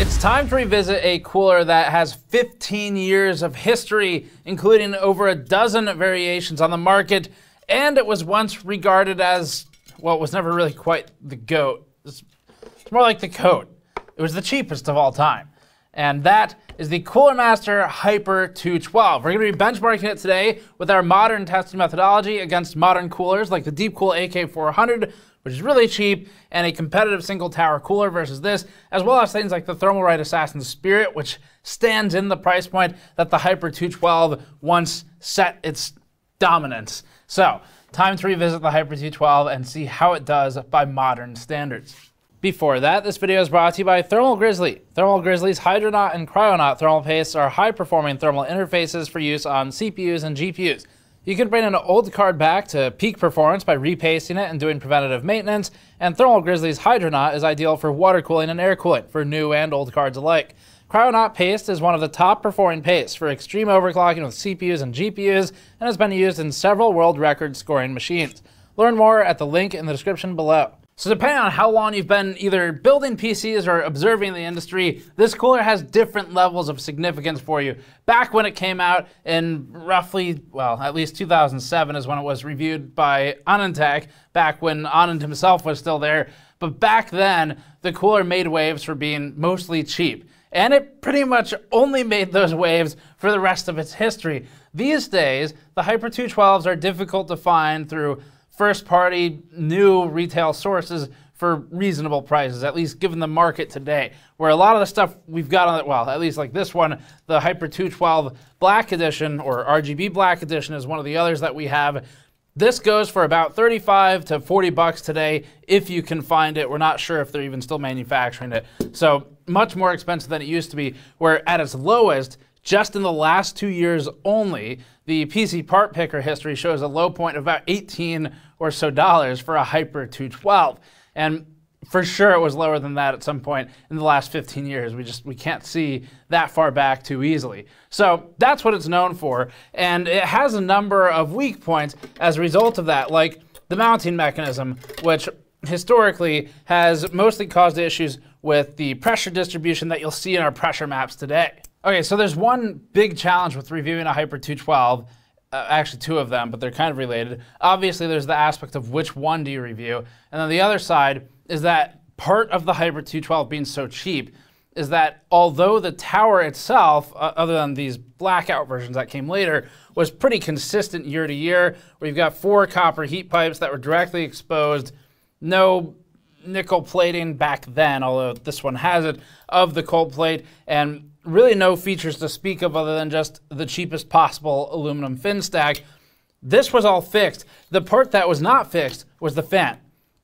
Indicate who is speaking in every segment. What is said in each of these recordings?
Speaker 1: It's time to revisit a cooler that has 15 years of history, including over a dozen variations on the market, and it was once regarded as, well, it was never really quite the GOAT. It's more like the coat. It was the cheapest of all time. And that is the Cooler Master Hyper 212. We're going to be benchmarking it today with our modern testing methodology against modern coolers like the Deepcool AK400, which is really cheap, and a competitive single tower cooler versus this, as well as things like the Thermalright Assassin Spirit, which stands in the price point that the Hyper 212 once set its dominance. So, time to revisit the Hyper 212 and see how it does by modern standards. Before that, this video is brought to you by Thermal Grizzly. Thermal Grizzly's Hydronaut and Cryonaut thermal pastes are high-performing thermal interfaces for use on CPUs and GPUs. You can bring an old card back to peak performance by repasting it and doing preventative maintenance, and Thermal Grizzly's Hydronaut is ideal for water cooling and air cooling for new and old cards alike. Cryonaut paste is one of the top performing pastes for extreme overclocking with CPUs and GPUs and has been used in several world record scoring machines. Learn more at the link in the description below. So depending on how long you've been either building PCs or observing the industry, this cooler has different levels of significance for you. Back when it came out in roughly, well, at least 2007 is when it was reviewed by Anantech, back when Anand himself was still there. But back then, the cooler made waves for being mostly cheap. And it pretty much only made those waves for the rest of its history. These days, the Hyper 212s are difficult to find through first-party, new retail sources for reasonable prices, at least given the market today, where a lot of the stuff we've got on it, well, at least like this one, the Hyper 212 Black Edition, or RGB Black Edition is one of the others that we have. This goes for about 35 to 40 bucks today, if you can find it. We're not sure if they're even still manufacturing it. So much more expensive than it used to be, where at its lowest, just in the last 2 years only, the PC part picker history shows a low point of about $18 or so for a Hyper 212. And for sure it was lower than that at some point in the last 15 years. We can't see that far back too easily. So that's what it's known for. And it has a number of weak points as a result of that, like the mounting mechanism, which historically has mostly caused issues with the pressure distribution that you'll see in our pressure maps today. Okay, so there's one big challenge with reviewing a Hyper 212, actually two of them, but they're kind of related. Obviously, there's the aspect of which one do you review, and then the other side is that part of the Hyper 212 being so cheap is that although the tower itself, other than these blackout versions that came later, was pretty consistent year to year, where you've got 4 copper heat pipes that were directly exposed, no nickel plating back then, although this one has it, of the cold plate, and really no features to speak of other than just the cheapest possible aluminum fin stack. This was all fixed. The part that was not fixed was the fan.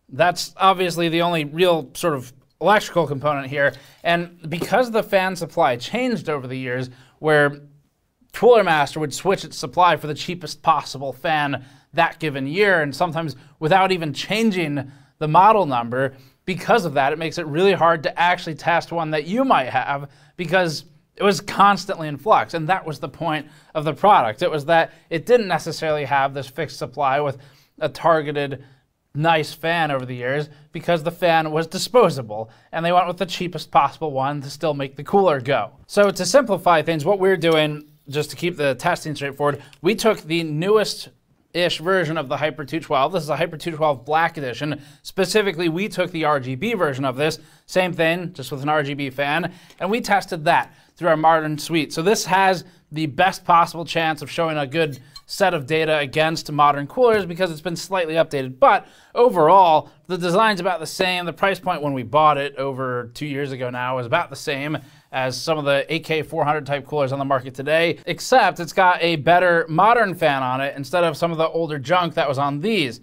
Speaker 1: That's obviously the only real sort of electrical component here. And because the fan supply changed over the years, where Cooler Master would switch its supply for the cheapest possible fan that given year, and sometimes without even changing the model number, because of that, it makes it really hard to actually test one that you might have, because it was constantly in flux, and that was the point of the product. It was that it didn't necessarily have this fixed supply with a targeted nice fan over the years, because the fan was disposable, and they went with the cheapest possible one to still make the cooler go. So to simplify things, what we're doing, just to keep the testing straightforward, we took the newest-ish version of the Hyper 212. This is a Hyper 212 Black Edition. Specifically, we took the RGB version of this, same thing, just with an RGB fan, and we tested that through our modern suite. So this has the best possible chance of showing a good set of data against modern coolers because it's been slightly updated. But overall, the design's about the same. The price point when we bought it over 2 years ago now is about the same as some of the AK400 type coolers on the market today, except it's got a better modern fan on it instead of some of the older junk that was on these.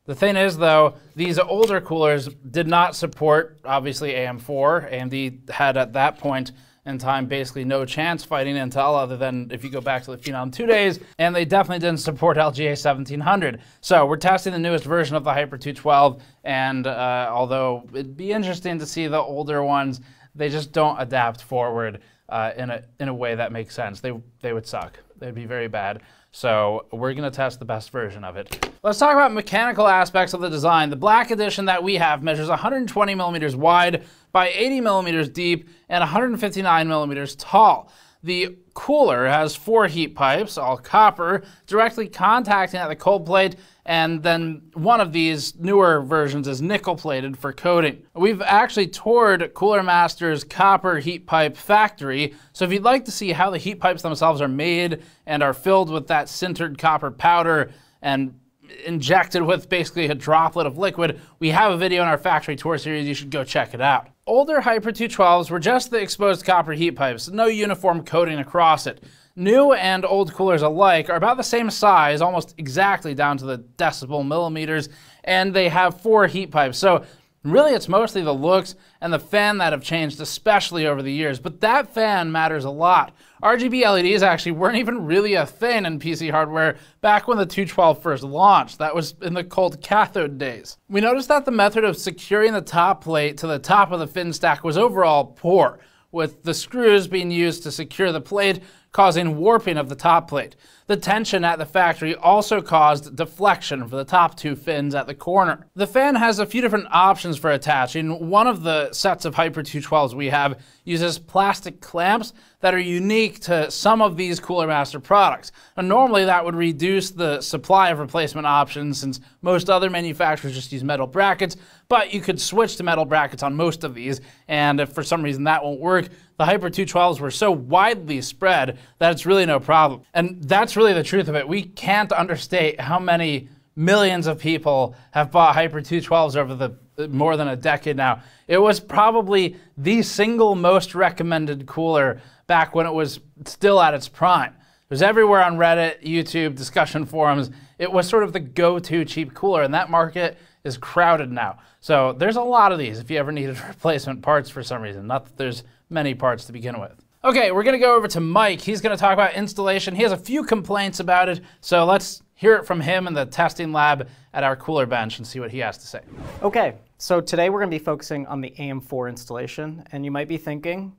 Speaker 1: The thing is, though, these older coolers did not support, obviously, AM4. AMD had, at that point in time, basically no chance fighting Intel, other than if you go back to the Phenom 2 days, and they definitely didn't support LGA 1700. So we're testing the newest version of the Hyper 212, and although it'd be interesting to see the older ones, they just don't adapt forward in a way that makes sense. They would suck. They'd be very bad. So we're gonna test the best version of it. Let's talk about mechanical aspects of the design. The Black Edition that we have measures 120 millimeters wide by 80 millimeters deep and 159 millimeters tall. The cooler has 4 heat pipes, all copper, directly contacting at the cold plate, and then one of these newer versions is nickel plated for coating. We've actually toured Cooler Master's copper heat pipe factory, so if you'd like to see how the heat pipes themselves are made and are filled with that sintered copper powder and injected with basically a droplet of liquid, we have a video in our factory tour series. You should go check it out. Older Hyper 212s were just the exposed copper heat pipes, no uniform coating across it. New and old coolers alike are about the same size, almost exactly down to the decibel millimeters, and they have 4 heat pipes. So really it's mostly the looks and the fan that have changed, especially over the years, but that fan matters a lot. RGB LEDs actually weren't even really a thing in PC hardware back when the 212 first launched. That was in the cold cathode days. We noticed that the method of securing the top plate to the top of the fin stack was overall poor, with the screws being used to secure the plate, causing warping of the top plate. The tension at the factory also caused deflection for the top 2 fins at the corner. The fan has a few different options for attaching. One of the sets of Hyper 212s we have uses plastic clamps that are unique to some of these Cooler Master products. Now, normally that would reduce the supply of replacement options since most other manufacturers just use metal brackets, but you could switch to metal brackets on most of these, and if for some reason that won't work, the Hyper 212s were so widely spread that it's really no problem. And that's really the truth of it. We can't understate how many millions of people have bought Hyper 212s over the more than a decade now. It was probably the single most recommended cooler back when it was still at its prime. It was everywhere on Reddit, YouTube, discussion forums. It was sort of the go-to cheap cooler, and that market is crowded now. So there's a lot of these if you ever needed replacement parts for some reason. Not that there's many parts to begin with. Okay, we're gonna go over to Mike. He's gonna talk about installation. He has a few complaints about it, so let's hear it from him in the testing lab at our cooler bench and see what he has to say.
Speaker 2: Okay, so today we're gonna be focusing on the AM4 installation, and you might be thinking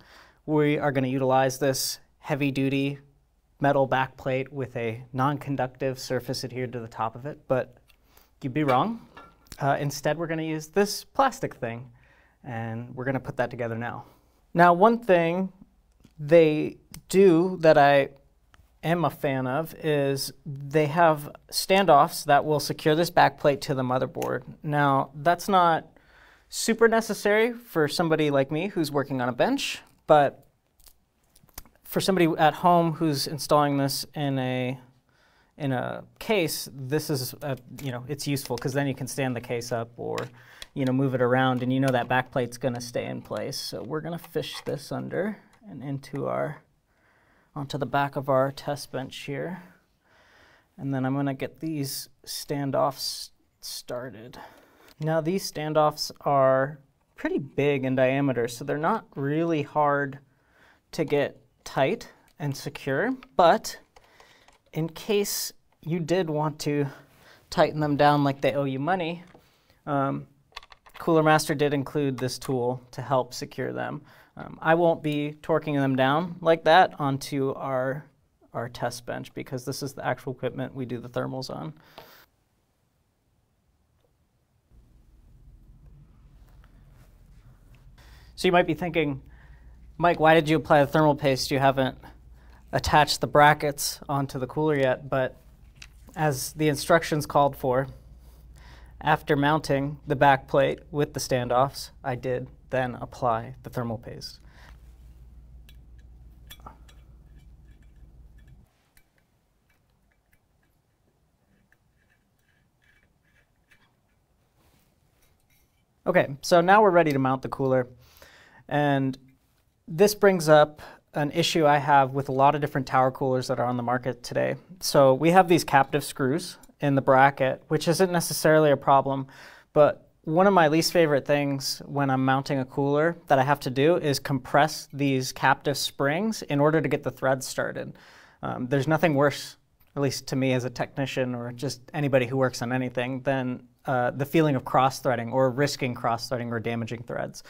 Speaker 2: we are gonna utilize this heavy-duty metal backplate with a non-conductive surface adhered to the top of it, but you'd be wrong. Instead, we're gonna use this plastic thing, and we're gonna put that together now. Now, one thing they do that I am a fan of is they have standoffs that will secure this backplate to the motherboard. Now, that's not super necessary for somebody like me who's working on a bench, but for somebody at home who's installing this in a case, this is it's useful because then you can stand the case up or move it around, and that backplate's going to stay in place. So we're going to fish this under and onto the back of our test bench here, and then I'm going to get these standoffs started. Now these standoffs are pretty big in diameter, so they're not really hard to get tight and secure, but in case you did want to tighten them down like they owe you money, Cooler Master did include this tool to help secure them. I won't be torquing them down like that onto our test bench because this is the actual equipment we do the thermals on. So you might be thinking, Mike, why did you apply the thermal paste? You haven't attached the brackets onto the cooler yet, but as the instructions called for, after mounting the back plate with the standoffs, I did then apply the thermal paste. Okay, so now we're ready to mount the cooler, and this brings up an issue I have with a lot of different tower coolers that are on the market today. So we have these captive screws in the bracket, which isn't necessarily a problem, but one of my least favorite things when I'm mounting a cooler that I have to do is compress these captive springs in order to get the threads started. There's nothing worse, at least to me as a technician or just anybody who works on anything, than the feeling of cross-threading or risking cross-threading or damaging threads.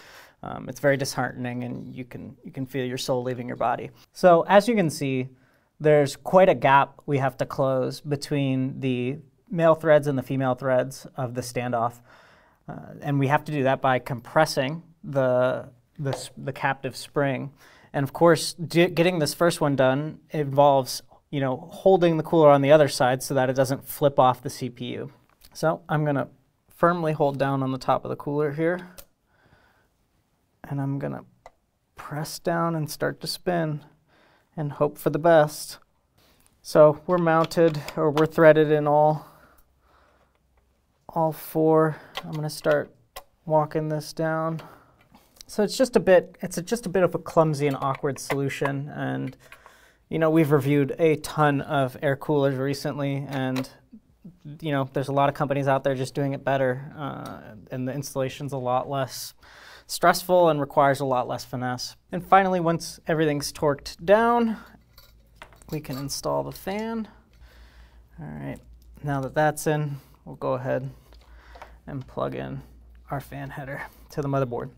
Speaker 2: It's very disheartening, and you can feel your soul leaving your body. So as you can see, there's quite a gap we have to close between the male threads and the female threads of the standoff. And we have to do that by compressing the captive spring. And of course, getting this first one done involves, holding the cooler on the other side so that it doesn't flip off the CPU. So I'm gonna firmly hold down on the top of the cooler here, and I'm gonna press down and start to spin and hope for the best. So we're mounted, or we're threaded in all four. I'm gonna start walking this down. So it's just a bit of a clumsy and awkward solution, and we've reviewed a ton of air coolers recently, and there's a lot of companies out there just doing it better, and the installation's a lot less stressful and requires a lot less finesse. And finally, once everything's torqued down, we can install the fan. All right, now that that's in, we'll go ahead and plug in our fan header to the motherboard.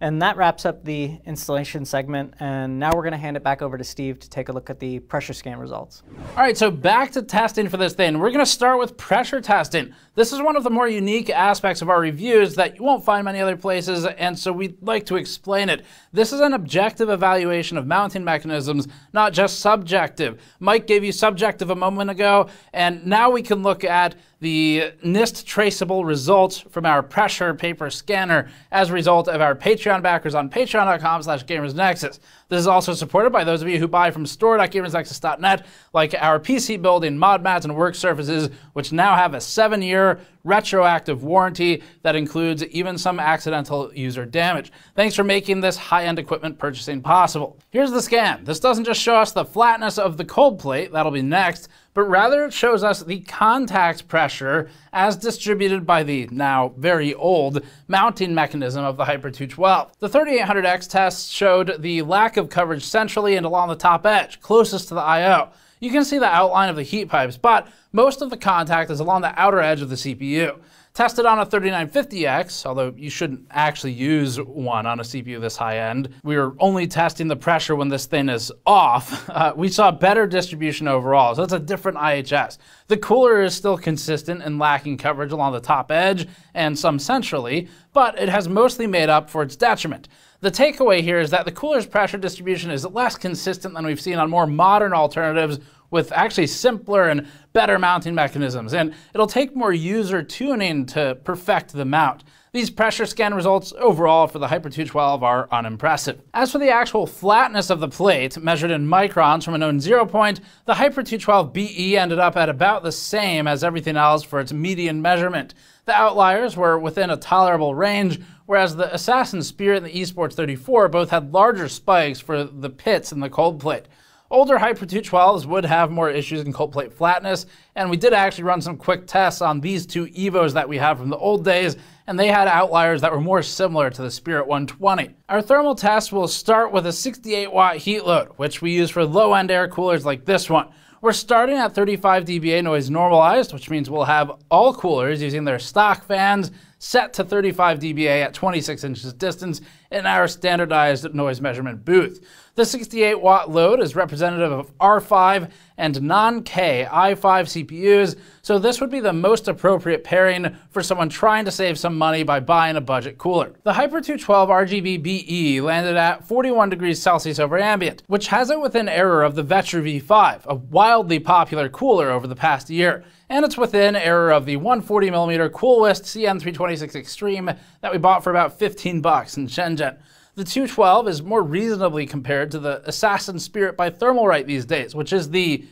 Speaker 2: And that wraps up the installation segment, and now we're going to hand it back over to Steve to take a look at the pressure scan results.
Speaker 1: All right, so back to testing for this thing. We're going to start with pressure testing. This is one of the more unique aspects of our reviews that you won't find many other places, and so we'd like to explain it. This is an objective evaluation of mounting mechanisms, not just subjective. Mike gave you subjective a moment ago, and now we can look at the NIST traceable results from our pressure paper scanner as a result of our Patreon backers on patreon.com/gamersnexus. This is also supported by those of you who buy from store.gamersnexus.net, like our PC building, mod mats, and work surfaces, which now have a 7-year retroactive warranty that includes even some accidental user damage. Thanks for making this high-end equipment purchasing possible. Here's the scan. This doesn't just show us the flatness of the cold plate, that'll be next, but rather it shows us the contact pressure as distributed by the now very old mounting mechanism of the Hyper 212. The 3800X test showed the lack of coverage centrally and along the top edge, closest to the I/O. You can see the outline of the heat pipes, but most of the contact is along the outer edge of the CPU. Tested on a 3950X, although you shouldn't actually use one on a CPU this high-end. We were only testing the pressure when this thing is off. We saw better distribution overall, so it's a different IHS. The cooler is still consistent and lacking coverage along the top edge and some centrally, but it has mostly made up for its detriment. The takeaway here is that the cooler's pressure distribution is less consistent than we've seen on more modern alternatives with actually simpler and better mounting mechanisms, and it'll take more user tuning to perfect the mount. These pressure scan results overall for the Hyper 212 are unimpressive. As for the actual flatness of the plate, measured in microns from a known 0 point, the Hyper 212 BE ended up at about the same as everything else for its median measurement. The outliers were within a tolerable range, whereas the Assassin Spirit and the Esports 34 both had larger spikes for the pits in the cold plate. Older Hyper 212s would have more issues in cold plate flatness, and we did actually run some quick tests on these two Evos that we have from the old days, and they had outliers that were more similar to the Spirit 120. Our thermal test will start with a 68-watt heat load, which we use for low-end air coolers like this one. We're starting at 35 dBA noise normalized, which means we'll have all coolers using their stock fans set to 35 dBA at 26 inches distance in our standardized noise measurement booth. The 68-watt load is representative of R5 and non-K i5 CPUs, so this would be the most appropriate pairing for someone trying to save some money by buying a budget cooler. The Hyper 212 RGB BE landed at 41 degrees Celsius over ambient, which has it within error of the Vetroo V5, a wildly popular cooler over the past year. And it's within error of the 140mm Coolwist CN326 Extreme that we bought for about 15 bucks in Shenzhen. The 212 is more reasonably compared to the Assassin Spirit by Thermalright these days, which is the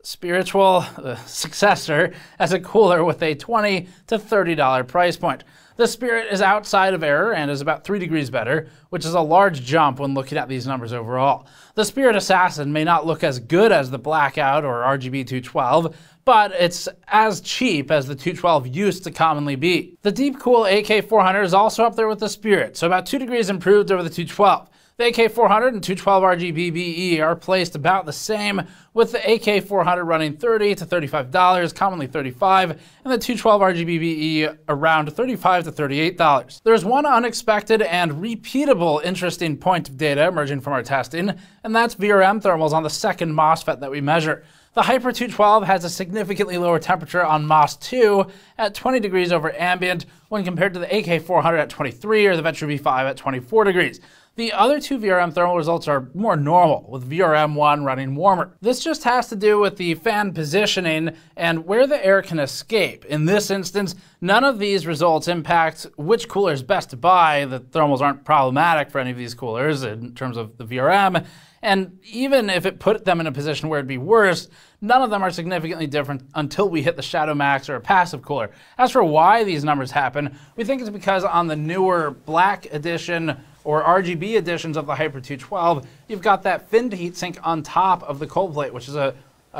Speaker 1: spiritual successor as a cooler with a $20 to $30 price point. The Spirit is outside of error and is about 3 degrees better, which is a large jump when looking at these numbers overall. The Spirit Assassin may not look as good as the Blackout or RGB 212, but it's as cheap as the 212 used to commonly be. The Deepcool AK400 is also up there with the Spirit, so about 2 degrees improved over the 212. The AK400 and 212 RGB BE are placed about the same, with the AK400 running $30 to $35, commonly $35, and the 212 RGB BE around $35 to $38. There's one unexpected and repeatable interesting point of data emerging from our testing, and that's VRM thermals on the second MOSFET that we measure. The Hyper 212 has a significantly lower temperature on MOS2 at 20 degrees over ambient when compared to the AK400 at 23 or the Vetroo V5 at 24 degrees. The other two VRM thermal results are more normal, with VRM1 running warmer. This just has to do with the fan positioning and where the air can escape. In this instance, none of these results impact which cooler is best to buy. The thermals aren't problematic for any of these coolers in terms of the VRM. And even if it put them in a position where it'd be worse, none of them are significantly different until we hit the Shadow Max or a passive cooler. As for why these numbers happen, we think it's because on the newer Black Edition or RGB editions of the Hyper 212, you've got that finned heatsink on top of the cold plate, which is a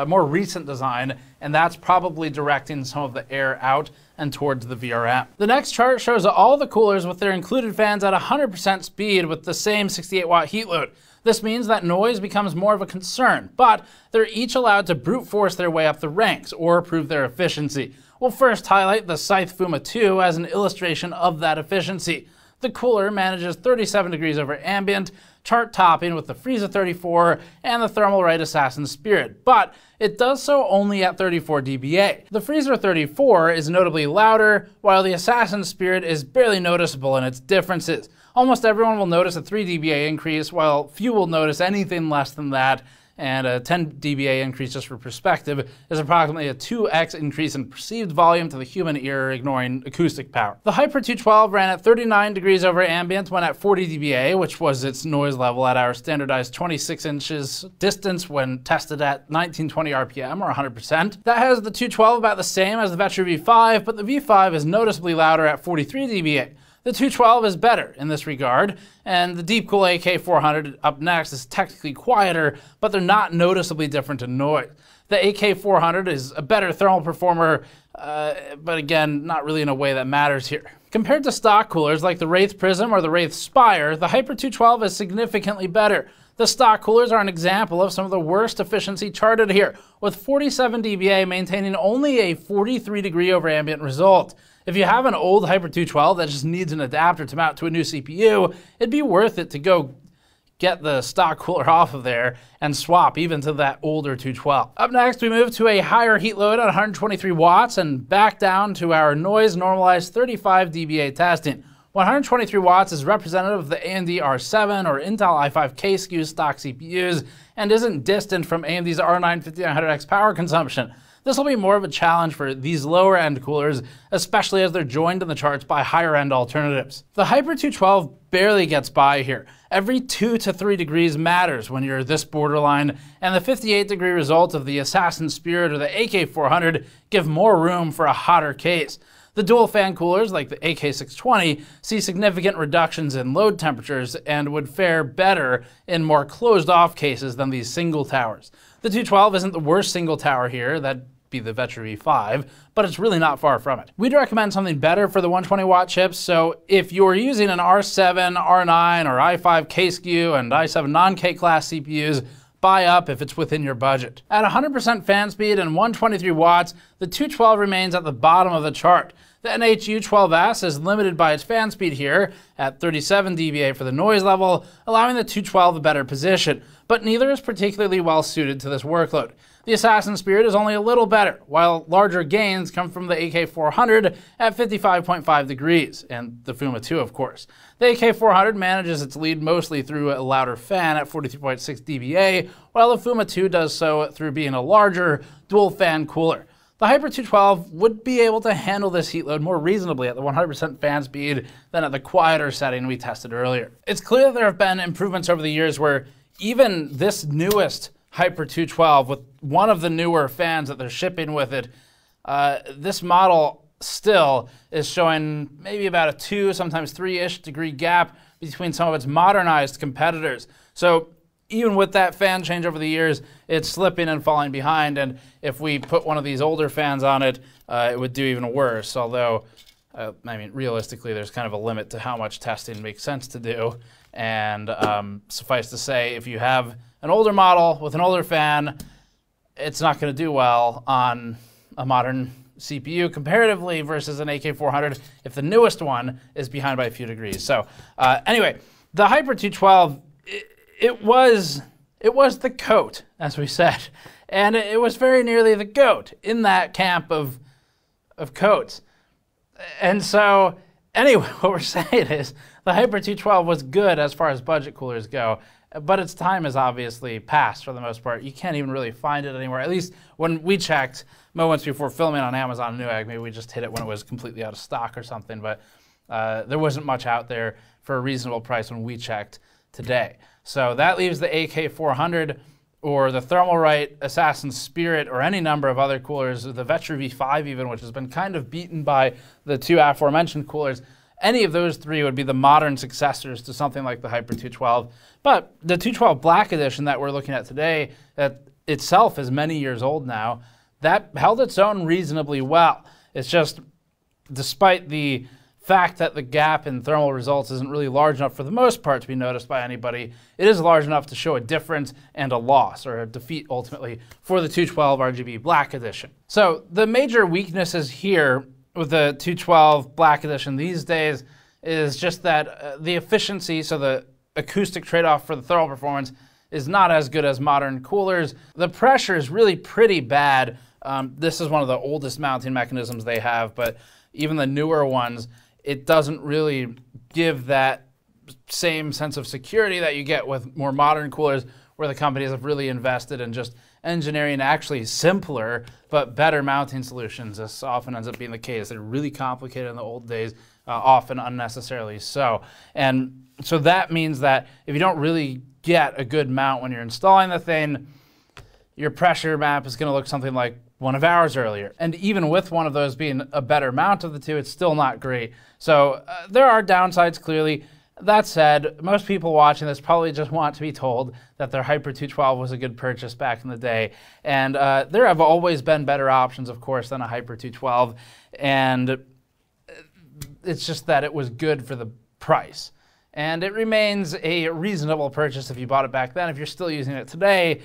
Speaker 1: more recent design, and that's probably directing some of the air out and towards the VRM. The next chart shows all the coolers with their included fans at 100% speed with the same 68 watt heat load. This means that noise becomes more of a concern, but they're each allowed to brute force their way up the ranks or prove their efficiency. We'll first highlight the Scythe Fuma 2 as an illustration of that efficiency. The cooler manages 37 degrees over ambient, chart topping with the Frieza 34 and the Thermalright Assassin Spirit, but it does so only at 34 dBA. The Frieza 34 is notably louder, while the Assassin Spirit is barely noticeable in its differences. Almost everyone will notice a 3 dBA increase, while few will notice anything less than that, and a 10 dBA increase, just for perspective, is approximately a 2x increase in perceived volume to the human ear, ignoring acoustic power. The Hyper 212 ran at 39 degrees over ambient when at 40 dBA, which was its noise level at our standardized 26 inches distance when tested at 1920 RPM or 100%. That has the 212 about the same as the Vetroo V5, but the V5 is noticeably louder at 43 dBA. The 212 is better in this regard, and the Deepcool AK400 up next is technically quieter, but they're not noticeably different in noise. The AK400 is a better thermal performer, but again, not really in a way that matters here. Compared to stock coolers like the Wraith Prism or the Wraith Spire, the Hyper 212 is significantly better. The stock coolers are an example of some of the worst efficiency charted here, with 47 dBA maintaining only a 43 degree over ambient result. If you have an old Hyper 212 that just needs an adapter to mount to a new CPU, it'd be worth it to go get the stock cooler off of there and swap even to that older 212. Up next, we move to a higher heat load at 123 watts and back down to our noise normalized 35 dBA testing. 123 watts is representative of the AMD R7 or Intel i5 SKU stock CPUs and isn't distant from AMD's R9 5900X power consumption. This will be more of a challenge for these lower end coolers, especially as they're joined in the charts by higher end alternatives. The Hyper 212 barely gets by here. Every 2 to 3 degrees matters when you're this borderline, and the 58 degree result of the Assassin Spirit or the AK400 give more room for a hotter case. The dual fan coolers like the AK620 see significant reductions in load temperatures and would fare better in more closed off cases than these single towers. The 212 isn't the worst single tower here, that'd be the Vetroo V5, but it's really not far from it. We'd recommend something better for the 120 watt chips, so if you're using an R7, R9, or i5 SKU and i7 non-K class CPUs, buy up if it's within your budget. At 100% fan speed and 123 watts, the 212 remains at the bottom of the chart. The NHU12S is limited by its fan speed here at 37 dBA for the noise level, allowing the 212 a better position, but neither is particularly well suited to this workload. The Assassin Spirit is only a little better, while larger gains come from the AK400 at 55.5 degrees, and the Fuma 2, of course. The AK400 manages its lead mostly through a louder fan at 43.6 dBA, while the Fuma 2 does so through being a larger dual fan cooler. The Hyper 212 would be able to handle this heat load more reasonably at the 100% fan speed than at the quieter setting we tested earlier. It's clear that there have been improvements over the years where even this newest Hyper 212, with one of the newer fans that they're shipping with it, this model still is showing maybe about a 2, sometimes 3-ish degree gap between some of its modernized competitors. So even with that fan change over the years, it's slipping and falling behind, and if we put one of these older fans on it, it would do even worse, although I mean, realistically, there's kind of a limit to how much testing makes sense to do. And suffice to say, if you have an older model with an older fan, it's not going to do well on a modern CPU comparatively versus an AK400 if the newest one is behind by a few degrees. So anyway, the Hyper 212, it was the coat, as we said. And it was very nearly the GOAT in that camp of coats. And so, anyway, what we're saying is the Hyper 212 was good as far as budget coolers go, but its time has obviously passed for the most part. You can't even really find it anywhere. At least when we checked moments before filming on Amazon and Newegg, maybe we just hit it when it was completely out of stock or something, but there wasn't much out there for a reasonable price when we checked today. So that leaves the AK400 or the Thermalright Assassin Spirit, or any number of other coolers, the Vetroo V5 even, which has been kind of beaten by the two aforementioned coolers. Any of those three would be the modern successors to something like the Hyper 212. But the 212 Black Edition that we're looking at today, that itself is many years old now, that held its own reasonably well. It's just, despite the fact that the gap in thermal results isn't really large enough for the most part to be noticed by anybody, it is large enough to show a difference and a loss, or a defeat ultimately, for the 212 RGB Black Edition. So the major weaknesses here with the 212 Black Edition these days is just that the efficiency, so the acoustic trade-off for the thermal performance, is not as good as modern coolers. The pressure is really pretty bad. This is one of the oldest mounting mechanisms they have, but even the newer ones, it doesn't really give that same sense of security that you get with more modern coolers, where the companies have really invested in just engineering actually simpler but better mounting solutions. This often ends up being the case. They're really complicated in the old days, often unnecessarily so. And so that means that if you don't really get a good mount when you're installing the thing, your pressure map is going to look something like one of ours earlier. And even with one of those being a better mount of the two, it's still not great. So there are downsides, clearly. That said, most people watching this probably just want to be told that their Hyper 212 was a good purchase back in the day. And there have always been better options, of course, than a Hyper 212. And it's just that it was good for the price. And it remains a reasonable purchase if you bought it back then. If you're still using it today,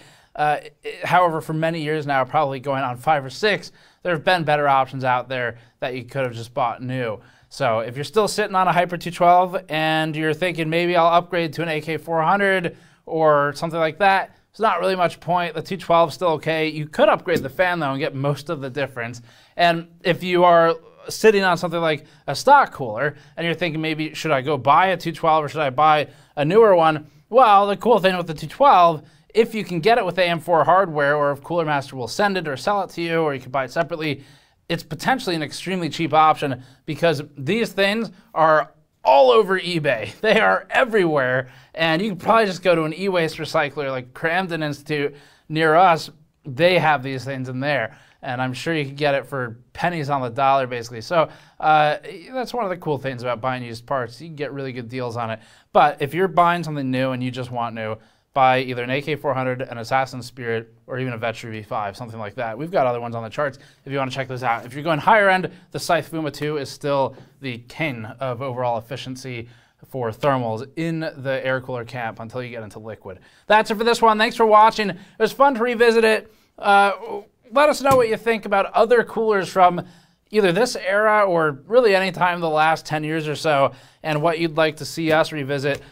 Speaker 1: however, for many years now, probably going on 5 or 6, there have been better options out there that you could have just bought new. So if you're still sitting on a Hyper 212 and you're thinking maybe I'll upgrade to an AK400 or something like that, there's not really much point. The 212 is still okay. You could upgrade the fan though and get most of the difference. And if you are sitting on something like a stock cooler and you're thinking maybe should I go buy a 212 or should I buy a newer one? Well, the cool thing with the 212, if you can get it with AM4 hardware, or if Cooler Master will send it or sell it to you, or you can buy it separately, it's potentially an extremely cheap option because these things are all over eBay. They are everywhere, and you can probably just go to an e-waste recycler like Cramden Institute near us. They have these things in there, and I'm sure you can get it for pennies on the dollar, basically. So that's one of the cool things about buying used parts. You can get really good deals on it. But if you're buying something new and you just want new, buy either an AK400, an Assassin Spirit, or even a Vetroo V5, something like that. We've got other ones on the charts if you want to check those out. If you're going higher end, the Scythe Fuma 2 is still the king of overall efficiency for thermals in the air cooler camp until you get into liquid. That's it for this one. Thanks for watching. It was fun to revisit it. Let us know what you think about other coolers from either this era or really any time in the last 10 years or so, and what you'd like to see us revisit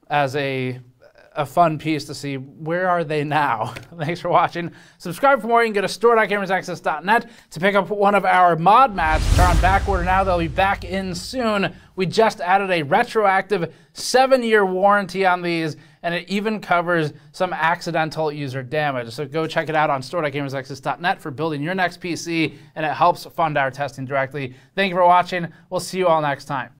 Speaker 1: as a fun piece to see where are they now. Thanks for watching. Subscribe for more. You can go to store.gamersaccess.net to pick up one of our mod mats, which are on back order now. They'll be back in soon. We just added a retroactive 7-year warranty on these, and it even covers some accidental user damage. So go check it out on store.gamersaccess.net for building your next PC, and it helps fund our testing directly. Thank you for watching. We'll see you all next time.